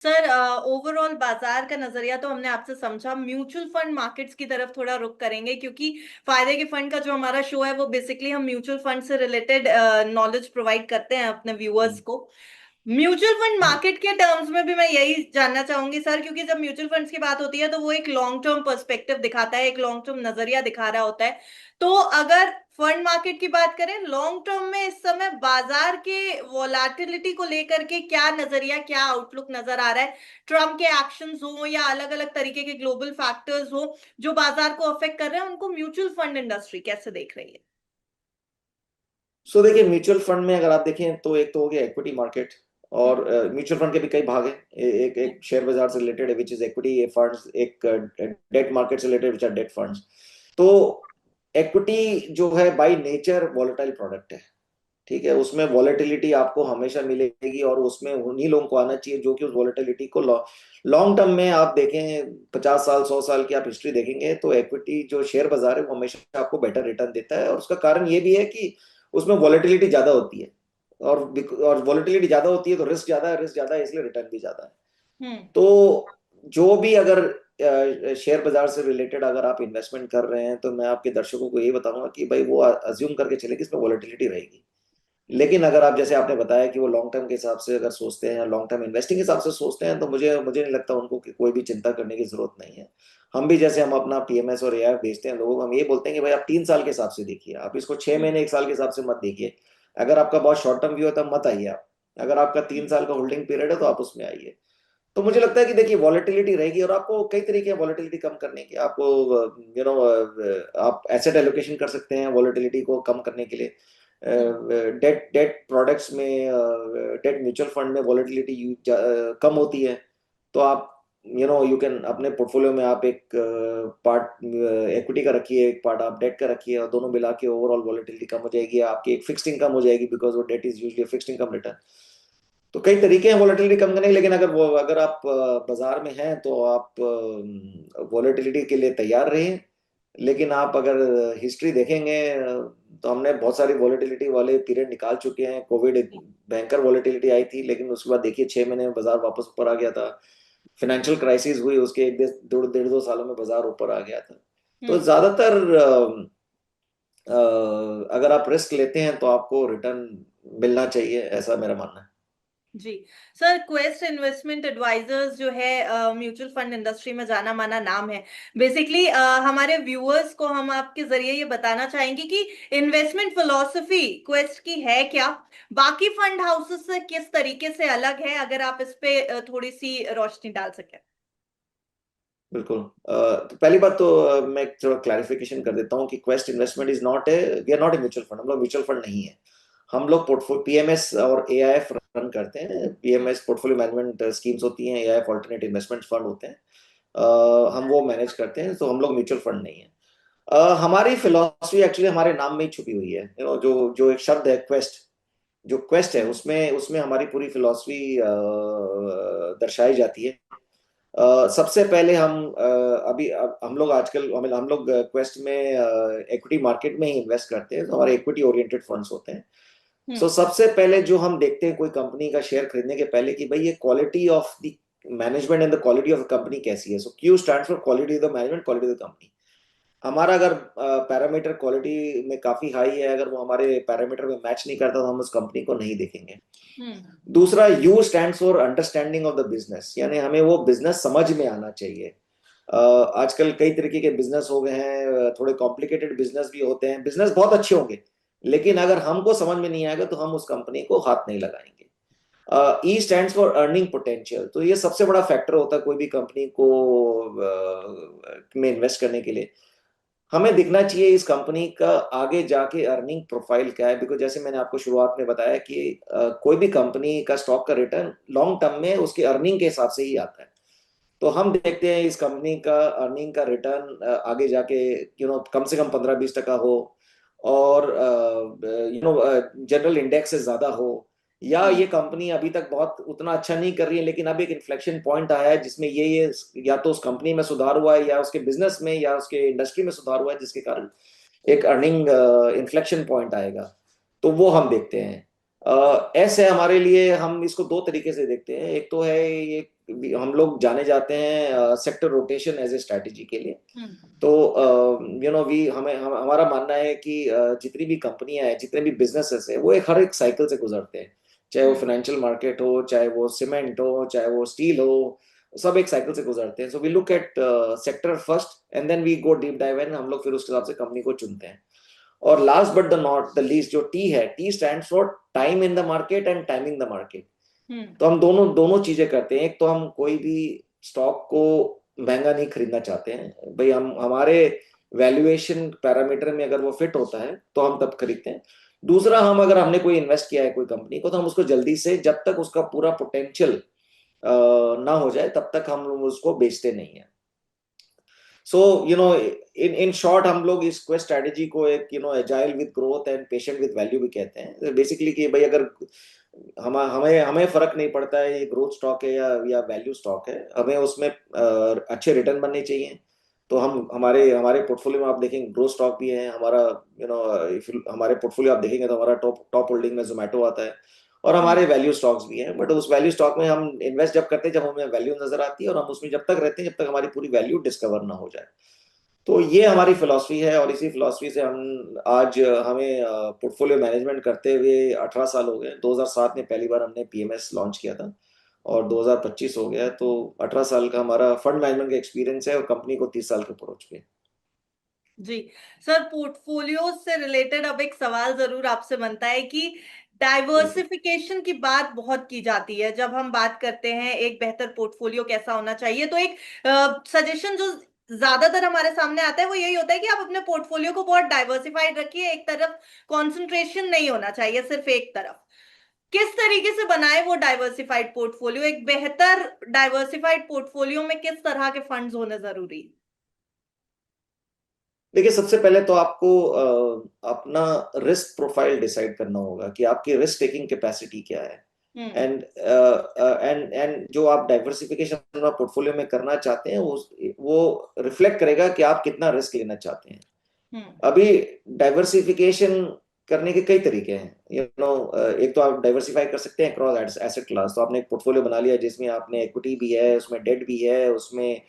Sir, overall बाजार का नजरिया तो हमने आपसे समझा। म्यूचुअल फंड मार्केट्स की तरफ थोड़ा रुख करेंगे, क्योंकि फायदे के फंड का जो हमारा शो है वो बेसिकली हम म्यूचुअल फंड से रिलेटेड नॉलेज प्रोवाइड करते हैं अपने व्यूअर्स को। म्यूचुअल फंड मार्केट के टर्म्स में भी मैं यही जानना चाहूंगी सर, क्योंकि जब म्यूचुअल फंड्स की बात होती है तो वो एक लॉन्ग टर्म पर्सपेक्टिव दिखाता है, एक लॉन्ग टर्म नजरिया दिखा रहा होता है। तो अगर फंड मार्केट की बात करें लॉन्ग टर्म में, इस समय बाजार के वोलाटिलिटी को लेकर के क्या नजरिया, क्या आउटलुक नजर आ रहा है? ट्रम्प के एक्शंस हो या अलग अलग तरीके के ग्लोबल फैक्टर्स हो जो बाजार को अफेक्ट कर रहे हैं, उनको म्यूचुअल फंड इंडस्ट्री कैसे देख रही है? सो देखिए, म्यूचुअल फंड में अगर आप देखें तो एक तो हो गया इक्विटी मार्केट। और म्यूचुअल फंड के भी कई भाग हैं। एक एक शेयर बाजार से रिलेटेड है विच इज इक्विटी फंड्स, एक डेट मार्केट से related which are debt funds. तो इक्विटी जो है बाय नेचर वॉलेटाइल प्रोडक्ट है। ठीक है, उसमें वॉलेटिलिटी आपको हमेशा मिलेगी और उसमें उन्हीं लोगों को आना चाहिए जो कि उस वॉलेटिलिटी को लॉन्ग टर्म में आप देखें, 50 साल 100 साल की आप हिस्ट्री देखेंगे तो इक्विटी जो शेयर बाजार है वो हमेशा आपको बेटर रिटर्न देता है। और उसका कारण ये भी है कि उसमें वॉलेटिलिटी ज्यादा होती है। और वॉलेटिलिटी ज्यादा होती है तो रिस्क ज्यादा है, इसलिए रिटर्न भी ज्यादा है। हम्म। तो जो भी अगर शेयर बाजार से रिलेटेड अगर आप इन्वेस्टमेंट कर रहे हैं तो मैं आपके दर्शकों को ये बताऊंगा कि भाई वो अज्यूम करके चले कि इसमें वॉलेटिलिटी रहेगी। लेकिन अगर आप, जैसे आपने बताया कि वो लॉन्ग टर्म के हिसाब से अगर सोचते हैं, लॉन्ग टर्म इन्वेस्टिंग के हिसाब से सोचते हैं, तो मुझे मुझे नहीं लगता उनको कि कोई भी चिंता करने की जरूरत नहीं है। हम भी जैसे हम अपना पीएमएस और एआईएफ बेचते हैं लोगों को, हम ये बोलते हैं कि भाई आप 3 साल के हिसाब से देखिए, आप इसको 6 महीने 1 साल के हिसाब से मत देखिए। अगर आपका बहुत शॉर्ट टर्म व्यू है तब मत आइए आप। अगर आपका 3 साल का होल्डिंग पीरियड है तो आप उसमें आइए। तो मुझे लगता है कि देखिए वॉलेटिलिटी रहेगी और आपको कई तरीके हैं वॉलेटिलिटी कम करने के। आपको यू नो आप एसेट एलोकेशन कर सकते हैं वॉलेटिलिटी को कम करने के लिए। डेट डेट प्रोडक्ट्स में, डेट म्यूचुअल फंड में वॉलेटिलिटी कम होती है। तो आप यू कैन अपने पोर्टफोलियो में आप एक पार्ट इक्विटी का रखिए, एक पार्ट आप डेट का रखिए, और दोनों मिला के ओवरऑल वॉलेटिलिटी कम हो जाएगी, आपकी एक फिक्स्ड इनकम हो जाएगी, बिकॉज वो debt is usually fixed income return. तो कई तरीके हैं वॉलेटिलिटी कम करने के, लेकिन अगर आप बाजार में हैं तो आप वॉलेटिलिटी के लिए तैयार रहें। लेकिन आप अगर हिस्ट्री देखेंगे तो हमने बहुत सारी वॉलेटिलिटी वाले पीरियड निकाल चुके हैं। कोविड एक भयंकर वॉलेटिलिटी आई थी, लेकिन उसके बाद देखिए 6 महीने में बाजार वापस ऊपर आ गया था। फाइनेंशियल क्राइसिस हुई, उसके एक डेढ़ दो सालों में बाजार ऊपर आ गया था। तो हम्म। ज्यादातर अगर आप रिस्क लेते हैं तो आपको रिटर्न मिलना चाहिए, ऐसा मेरा मानना है। जी सर, क्वेस्ट इन्वेस्टमेंट एडवाइजर्स जो है म्यूचुअल फंड इंडस्ट्री में जाना माना नाम है। बेसिकली हमारे व्यूअर्स को हम आपके जरिए ये बताना चाहेंगे कि इन्वेस्टमेंट फिलॉसफी क्वेस्ट की है क्या, बाकी फंड हाउसेस से किस तरीके से अलग है, अगर आप इस पे थोड़ी सी रोशनी डाल सकें। बिल्कुल। तो पहली बात तो मैं थोड़ा क्लैरिफिकेशन कर देता हूँ कि Quest investment is not a, we are not a mutual fund. हम लोग म्यूचुअल फंड नहीं है। हम लोग पोर्टफोलियो पीएमएस और एआईएफ रन करते हैं। पीएमएस पोर्टफोलियो मैनेजमेंट स्कीम्स होती हैं, एआईएफ अल्टरनेट इन्वेस्टमेंट फंड होते हैं। हम वो मैनेज करते हैं, तो हम लोग म्यूचुअल फंड नहीं है। हमारी फिलोसफी एक्चुअली हमारे नाम में ही छुपी हुई है। जो जो एक शब्द है क्वेस्ट, जो क्वेस्ट है उसमें उसमें हमारी पूरी फिलोसफी दर्शाई जाती है। सबसे पहले अभी हम लोग आजकल हम लोग क्वेस्ट में इक्विटी मार्केट में ही इन्वेस्ट करते हैं, तो हमारे इक्विटी ओरिएंटेड फंड्स होते हैं। सो हम्म। सबसे पहले जो हम देखते हैं कोई कंपनी का शेयर खरीदने के पहले कि भाई ये quality of the management and the quality of the company कैसी है। So Q stands for quality of the management, quality of the company. हमारा अगर पैरामीटर क्वालिटी में काफी हाई है, अगर वो हमारे पैरामीटर में मैच नहीं करता तो हम उस कंपनी को नहीं देखेंगे। हम्म। दूसरा, you stand for understanding of the business, यानी हमें वो बिजनेस समझ में आना चाहिए। आजकल कई तरीके के बिजनेस हो गए हैं, थोड़े कॉम्प्लिकेटेड बिजनेस भी होते हैं, बिजनेस बहुत अच्छे होंगे, लेकिन अगर हमको समझ में नहीं आएगा तो हम उस कंपनी को हाथ नहीं लगाएंगे। ई स्टैंड्स फॉर अर्निंग पोटेंशियल, तो ये सबसे बड़ा फैक्टर होता है कोई भी कंपनी को में इन्वेस्ट करने के लिए। हमें दिखना चाहिए इस कंपनी का आगे जाके अर्निंग प्रोफाइल क्या है, बिकॉज जैसे मैंने आपको शुरुआत में बताया कि कोई भी कंपनी का स्टॉक का रिटर्न लॉन्ग टर्म में उसके अर्निंग के हिसाब से ही आता है। तो हम देखते हैं इस कंपनी का अर्निंग का रिटर्न आगे जाके कम से कम 15-20% हो, और जनरल इंडेक्स से ज्यादा हो, या हम्म। ये कंपनी अभी तक बहुत उतना अच्छा नहीं कर रही है लेकिन अब एक इन्फ्लेक्शन पॉइंट आया है जिसमें ये या तो उस कंपनी में सुधार हुआ है या उसके बिजनेस में या उसके इंडस्ट्री में सुधार हुआ है, जिसके कारण एक अर्निंग इन्फ्लेक्शन पॉइंट आएगा। तो वो हम देखते हैं। ऐसे हमारे लिए हम इसको दो तरीके से देखते हैं। एक तो है ये हम लोग जाने जाते हैं sector rotation as a strategy के लिए। हम्म। तो वी हमारा मानना है कि जितनी भी कंपनियां हैं, जितने भी बिजनेसेस है, वो एक हर एक साइकिल से गुजरते हैं। चाहे वो हम्म। फाइनेंशियल मार्केट हो, चाहे वो सीमेंट हो, चाहे वो स्टील हो, सब एक साइकिल से गुजरते हैं। So we look at sector first and then we go deep dive in, हम लोग फिर उसके हिसाब से कंपनी को चुनते हैं। और last but the not the least, जो टी है, T stand for time in the market and timing the market. Hmm. तो हम दोनों दोनों चीजें करते हैं। एक तो हम कोई भी स्टॉक को महंगा नहीं खरीदना चाहते हैं भाई, हम हमारे वैल्यूएशन पैरामीटर में अगर वो फिट होता है तो हम तब खरीदते हैं। दूसरा, हम अगर हमने कोई इन्वेस्ट किया है कोई कंपनी को, तो हम उसको जल्दी से, जब तक उसका पूरा पोटेंशियल ना हो जाए, तब तक हम उसको बेचते नहीं है। सो इन शॉर्ट, हम लोग इस क्वेस्ट स्ट्रेटेजी को एक agile with growth and patient with value भी कहते हैं। बेसिकली कि भाई अगर हमें हमें फर्क नहीं पड़ता है ये ग्रोथ स्टॉक है या वैल्यू स्टॉक है, हमें उसमें अच्छे रिटर्न बनने चाहिए। तो हम हमारे हमारे पोर्टफोलियो में आप देखेंगे ग्रोथ स्टॉक भी है हमारा। हमारे पोर्टफोलियो आप देखेंगे तो हमारा टॉप टॉप होल्डिंग में जोमेटो आता है, और हमारे हम्म। वैल्यू स्टॉक्स भी हैं। बट उस वैल्यू स्टॉक में हम इन्वेस्ट जब करते हैं जब हमें वैल्यू नजर आती है, और हम उसमें जब तक रहते हैं जब तक हमारी पूरी वैल्यू डिस्कवर ना हो जाए। तो ये हमारी फिलॉसफी है, और इसी फिलॉसफी से हम आज हमें पोर्टफोलियो मैनेजमेंट करते हुए 18 साल हो गए। 2007 में पहली बार हमने पीएमएस लॉन्च किया था, और 2025 हो गया, तो 18 साल का हमारा फंड मैनेजमेंट का एक्सपीरियंस है, और कंपनी को 30 साल के ऊपर हो चुके हैं। जी सर, पोर्टफोलियो से रिलेटेड अब एक सवाल जरूर आपसे बनता है कि बिल्कुल। डाइवर्सिफिकेशन की बात बहुत की जाती है जब हम बात करते हैं एक बेहतर पोर्टफोलियो कैसा होना चाहिए। तो एक सजेशन जो ज्यादातर हमारे सामने आता है वो यही होता है कि आप अपने पोर्टफोलियो को बहुत डाइवर्सिफाइड रखिए, एक तरफ कंसंट्रेशन नहीं होना चाहिए, सिर्फ एक तरफ। किस तरीके से बनाए वो डाइवर्सिफाइड पोर्टफोलियो? एक बेहतर डाइवर्सिफाइड पोर्टफोलियो में किस तरह के फंड्स होने जरूरी? देखिए, सबसे पहले तो आपको अपना रिस्क प्रोफाइल डिसाइड करना होगा कि आपकी रिस्क टेकिंग कैपेसिटी क्या है। हम्म। एंड जो आप डाइवर्सिफिकेशन अपना पोर्टफोलियो में करना चाहते हैं, वो रिफ्लेक्ट करेगा कि आप कितना रिस्क लेना चाहते हैं। हम्म। अभी डाइवर्सिफिकेशन करने के कई तरीके हैं। एक तो आप डाइवर्सिफाई कर सकते हैं क्रॉस एसेट क्लास। तो आपने एक पोर्टफोलियो बना लिया जिसमें आपने इक्विटी भी है, उसमें डेट भी है, उसमें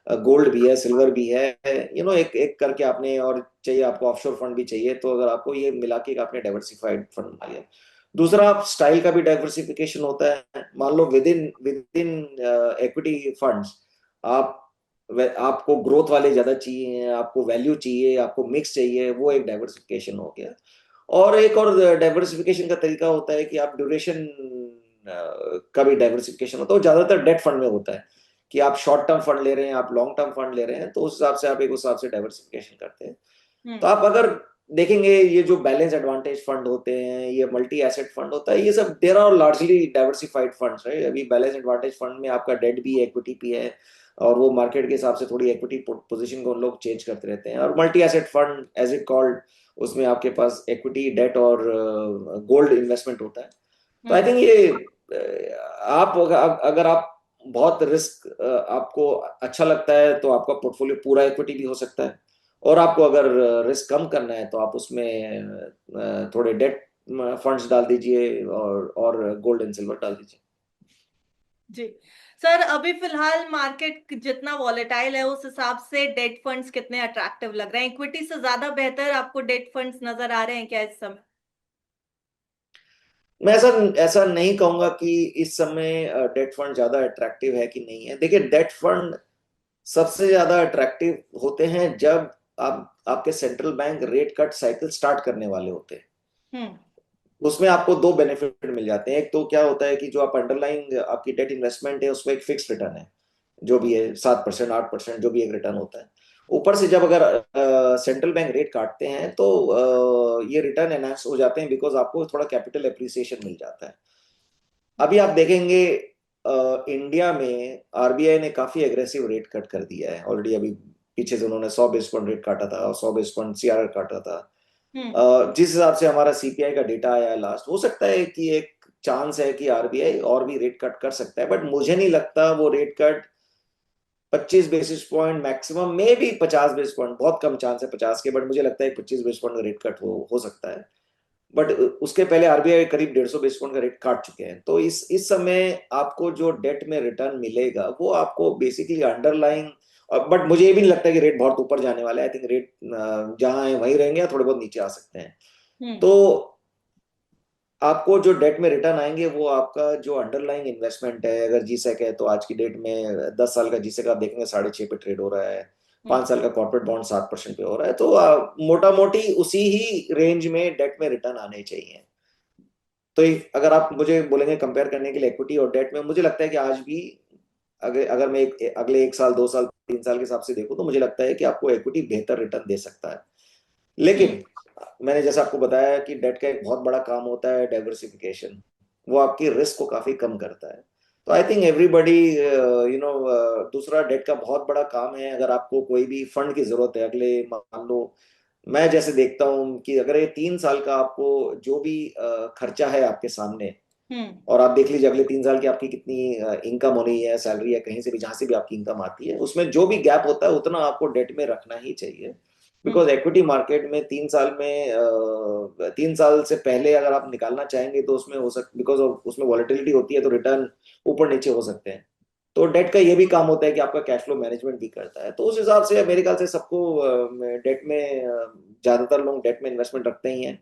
गोल्ड भी है, सिल्वर भी है, एक एक करके आपने, और चाहिए आपको ऑफशोर फंड भी चाहिए, तो अगर आपको ये मिला के आपने डाइवर्सिफाइड फंड बना लिया। दूसरा, आप स्टाइल का भी डाइवर्सिफिकेशन होता है। मान लो विद इन इक्विटी फंड्स, आप आपको ग्रोथ वाले ज्यादा चाहिए, आपको वैल्यू चाहिए, आपको मिक्स चाहिए, वो एक डाइवर्सिफिकेशन हो गया। और एक और डाइवर्सिफिकेशन का तरीका होता है कि आप ड्यूरेशन का भी डाइवर्सिफिकेशन होता है। वो ज्यादातर डेट फंड में होता है कि आप शॉर्ट टर्म फंड ले रहे हैं, आप लॉन्ग टर्म फंड ले रहे हैं, तो उस हिसाब से आप एक उस हिसाब से डाइवर्सिफिकेशन करते हैं। तो हम्म। आप अगर देखेंगे, ये जो बैलेंस एडवांटेज फंड होते हैं, ये मल्टी एसेट फंड होता है, ये सब there are largely diversified funds है। अभी बैलेंस एडवांटेज फंड में आपका डेट भी है, इक्विटी भी है, और वो मार्केट के हिसाब से थोड़ी इक्विटी पोजीशन को उन लोग चेंज करते रहते हैं। और multi asset fund as it called, उसमें आपके पास इक्विटी, डेट और गोल्ड इन्वेस्टमेंट होता है। तो आई हम्म। थिंक ये आप अगर आप बहुत रिस्क आपको अच्छा लगता है, तो आपका पोर्टफोलियो पूरा इक्विटी भी हो सकता है। और आपको अगर रिस्क कम करना है, तो आप उसमें थोड़े डेट फंड्स डाल दीजिए, और गोल्ड एंड सिल्वर डाल दीजिए। जी सर, अभी फिलहाल मार्केट जितना वॉलेटाइल है उस हिसाब से डेट फंड्स कितने अट्रैक्टिव लग रहे हैं? इक्विटी से ज्यादा बेहतर आपको डेट फंड्स नजर आ रहे हैं क्या इस समय? मैं ऐसा ऐसा नहीं कहूंगा कि इस समय डेट फंड ज्यादा अट्रैक्टिव है कि नहीं है। देखिए, डेट फंड सबसे ज्यादा अट्रैक्टिव होते हैं जब आपके central bank rate cut cycle start करने वाले होते हैं। हम्म। उसमें आपको दो बेनिफिट मिल जाते हैं। एक तो क्या होता है कि जो आप अंडरलाइंग आपकी डेट इन्वेस्टमेंट है, उसमें एक फिक्स रिटर्न है, जो भी है 7%, 8%, जो भी एक रिटर्न होता है। ऊपर से जब अगर सेंट्रल बैंक रेट काटते हैं, तो ये रिटर्न एनहांस हो जाते हैं, बिकॉज आपको थोड़ा कैपिटल एप्रिसिएशन मिल जाता है। अभी आप देखेंगे इंडिया में आरबीआई ने काफी एग्रेसिव रेट कट कर दिया है ऑलरेडी। अभी पीछे से उन्होंने 100 बेस पॉइंट रेट काटा था, और 100 बेस पॉइंट सीआरआर काटा था। हम्म। जिस हिसाब से हमारा सीपीआई का डेटा आया है लास्ट, हो सकता है कि एक चांस है कि आरबीआई और भी रेट कट कर सकता है। बट मुझे नहीं लगता वो rate cut 25 basis point, maximum मे भी 50 बेसिस पॉइंट, बहुत कम चांस है 50 के, बट मुझे लगता है 25 बेसिस पॉइंट का रेट कट हो सकता है। बट उसके पहले आरबीआई करीब 150 बेसिस पॉइंट का रेट काट चुके हैं। तो इस समय आपको जो डेट में रिटर्न मिलेगा वो आपको बेसिकली अंडरलाइंग, बट मुझे ये भी नहीं लगता कि रेट बहुत ऊपर जाने वाला है। आई थिंक रेट जहां है वहीं रहेंगे या थोड़े बहुत नीचे आ सकते हैं। हम्म। तो आपको जो डेट में रिटर्न आएंगे वो आपका जो अंडरलाइंग इन्वेस्टमेंट है, अगर जीसेक है तो आज की डेट में 10 साल का जीसेक आप देखेंगे 6.5 पे ट्रेड हो रहा है। हम्म। 5 साल का कॉर्पोरेट बॉन्ड 7% पे हो रहा है। तो मोटा मोटी उसी ही रेंज में डेट में रिटर्न आने चाहिए। तो अगर आप मुझे बोलेंगे कंपेयर करने के लिए इक्विटी और डेट में, मुझे लगता है कि आज भी अगर अगर मैं अगले 1 साल 2 साल 3 साल के हिसाब से देखूं तो मुझे लगता है कि आपको इक्विटी बेहतर रिटर्न दे सकता है। हम्म। लेकिन मैंने जैसा आपको बताया कि डेट का एक बहुत बड़ा काम होता है डाइवर्सिफिकेशन। वो आपकी रिस्क को काफी कम करता है। तो आई थिंक एवरीबडी दूसरा डेट का बहुत बड़ा काम है। अगर आपको कोई भी फंड की जरूरत है अगले, मान लो मैं जैसे देखता हूँ कि अगर ये 3 साल का आपको जो भी खर्चा है आपके सामने, हम्म। और आप देख लीजिए अगले 3 साल की आपकी कितनी इनकम होनी है, सैलरी है, कहीं से भी जहां से भी आपकी इनकम आती है, उसमें जो भी गैप होता है उतना आपको डेट में रखना ही चाहिए। Because hmm. इक्विटी मार्केट में 3 साल में 3 साल से पहले अगर आप निकालना चाहेंगे तो उसमें हो सक बिकॉज उसमें वॉलेटिलिटी होती है तो रिटर्न ऊपर नीचे हो सकते हैं। तो डेट का ये भी काम होता है कि आपका कैश फ्लो मैनेजमेंट भी करता है। तो उस हिसाब से मेरे ख्याल से सबको डेट में ज्यादातर लोग डेट में इन्वेस्टमेंट रखते ही हैं।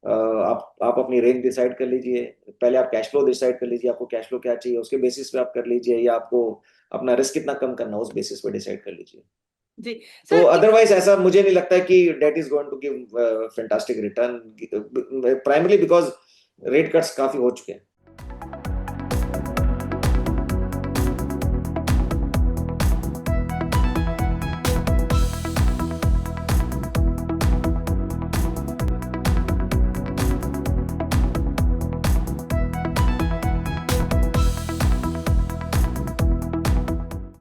आप अपनी रेंज डिसाइड कर लीजिए। पहले आप कैश फ्लो डिसाइड कर लीजिए, आपको कैश फ्लो क्या चाहिए, उसके बेसिस पे आप कर लीजिए, या आपको अपना रिस्क कितना कम करना है उस बेसिस पे डिसाइड कर लीजिए। जी तो सर। अदरवाइज ऐसा मुझे नहीं लगता है कि debt is going to give fantastic return, primarily because rate cuts काफी हो चुके हैं।